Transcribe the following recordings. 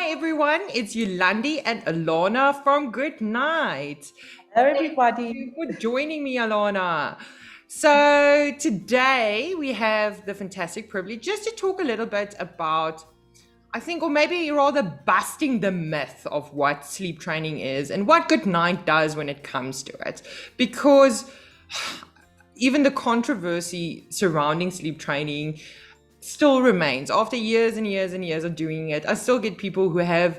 everyone. It's Yolandi and Alana from Good Night. Hello, Thank you everybody. for joining me, Alana. So today we have the fantastic privilege just to talk a little bit about, I think, or maybe rather busting the myth of what sleep training is and what Good Night does when it comes to it. Because even the controversy surrounding sleep training still remains after years and years and years of doing it. I still get people who have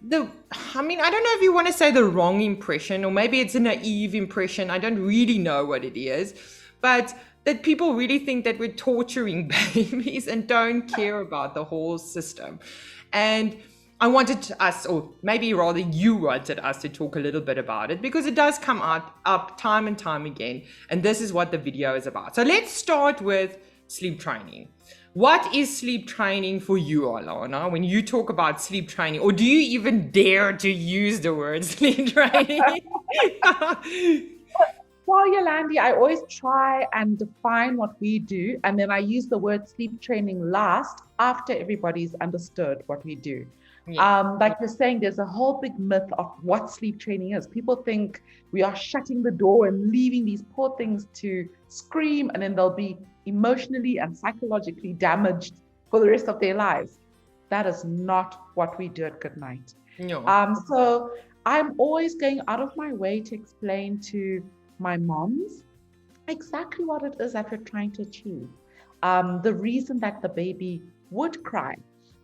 I don't know if you want to say the wrong impression, or maybe it's a naive impression. I don't really know what it is, but that people really think that we're torturing babies and don't care about the whole system. And I wanted us, or maybe rather you wanted us to talk a little bit about it because it does come up time and time again. And this is what the video is about. So let's start with sleep training. What is sleep training for you, Alana, when you talk about sleep training? Or do you even dare to use the word sleep training? Well, Yolandi, I always try and define what we do, and then I use the word sleep training last after everybody's understood what we do. Yes. Like you're saying, there's a whole big myth of what sleep training is. People think we are shutting the door and leaving these poor things to scream, and then they'll be emotionally and psychologically damaged for the rest of their lives. That is not what we do at Good Night. No. So I'm always going out of my way to explain to my moms exactly what it is that we're trying to achieve. The reason that the baby would cry,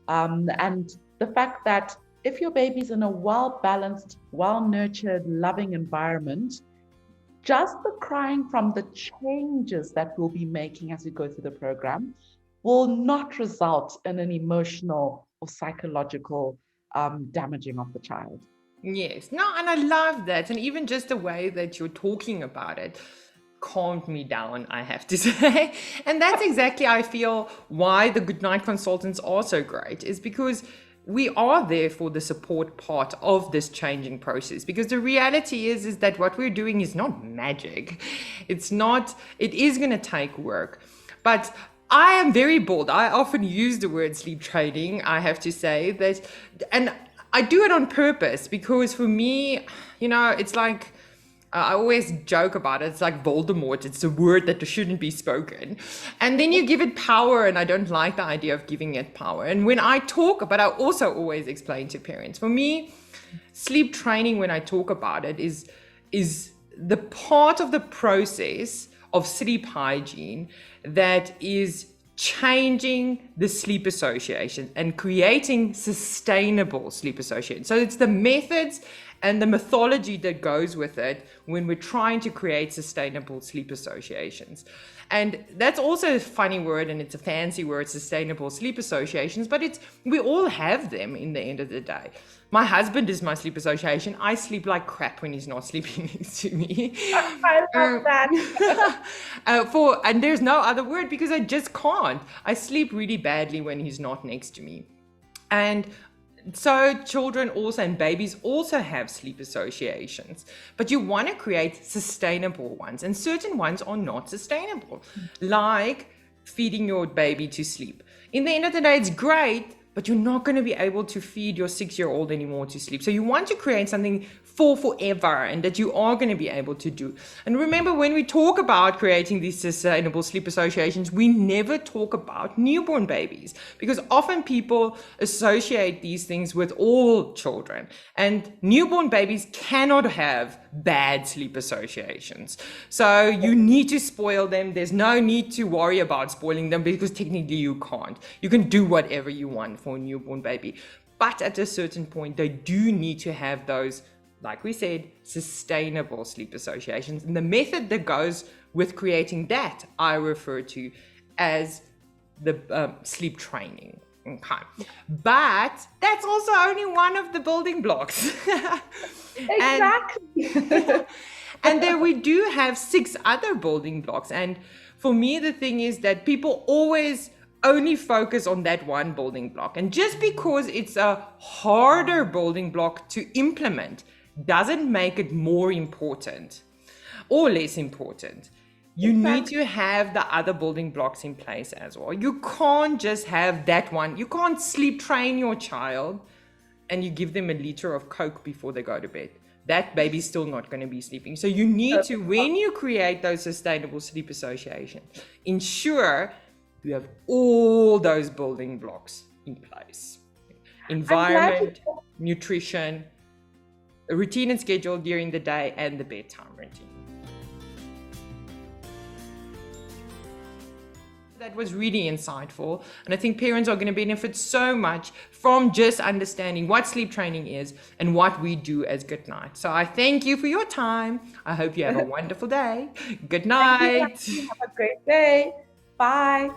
and the fact that if your baby's in a well-balanced, well-nurtured, loving environment, just the crying from the changes that we'll be making as we go through the program will not result in an emotional or psychological damaging of the child. Yes. No, and I love that. And even just the way that you're talking about it calmed me down, I have to say. And that's exactly, I feel, why the Goodnight consultants are so great, is because we are there for the support part of this changing process. Because the reality is that what we're doing is not magic. It's not, it is going to take work. But I am very bold. I often use the word sleep training, I have to say that, and I do it on purpose because for me, it's like, I always joke about it. It's like Voldemort. It's a word that shouldn't be spoken. And then you give it power, and I don't like the idea of giving it power. And when I talk, but I also always explain to parents, for me, sleep training, when I talk about it, is the part of the process of sleep hygiene that is changing the sleep association and creating sustainable sleep association. So it's the methods and the mythology that goes with it when we're trying to create sustainable sleep associations. And that's also a funny word, and it's a fancy word, sustainable sleep associations, but we all have them in the end of the day. My husband is my sleep association. I sleep like crap when he's not sleeping next to me. I love that. And there's no other word because I just can't. I sleep really badly when he's not next to me. And so children also, and babies also have sleep associations, but you want to create sustainable ones, and certain ones are not sustainable, like feeding your baby to sleep. In the end of the day, it's great, but you're not going to be able to feed your 6-year-old anymore to sleep. So you want to create something for forever and that you are going to be able to do. And remember, when we talk about creating these sustainable sleep associations, we never talk about newborn babies, because often people associate these things with all children, and newborn babies cannot have bad sleep associations. So you need to spoil them. There's no need to worry about spoiling them because technically you can't. You can do whatever you want for a newborn baby. But at a certain point, they do need to have those, like we said, sustainable sleep associations. And the method that goes with creating that, I refer to as the sleep training. Okay. But that's also only one of the building blocks. Exactly. And then we do have 6 other building blocks. And for me, the thing is that people always only focus on that one building block. And just because it's a harder building block to implement doesn't make it more important or less important. You need to have the other building blocks in place as well. You can't just have that one. You can't sleep train your child and you give them a liter of Coke before they go to bed, that baby's still not going to be sleeping. So you need to, when you create those sustainable sleep associations, ensure you have all those building blocks in place. Environment, nutrition, a routine and schedule during the day, and the bedtime routine. That was really insightful, and I think parents are going to benefit so much from just understanding what sleep training is and what we do as Good Night. So I thank you for your time. I hope you have a wonderful day. Good night. Have a great day. Bye.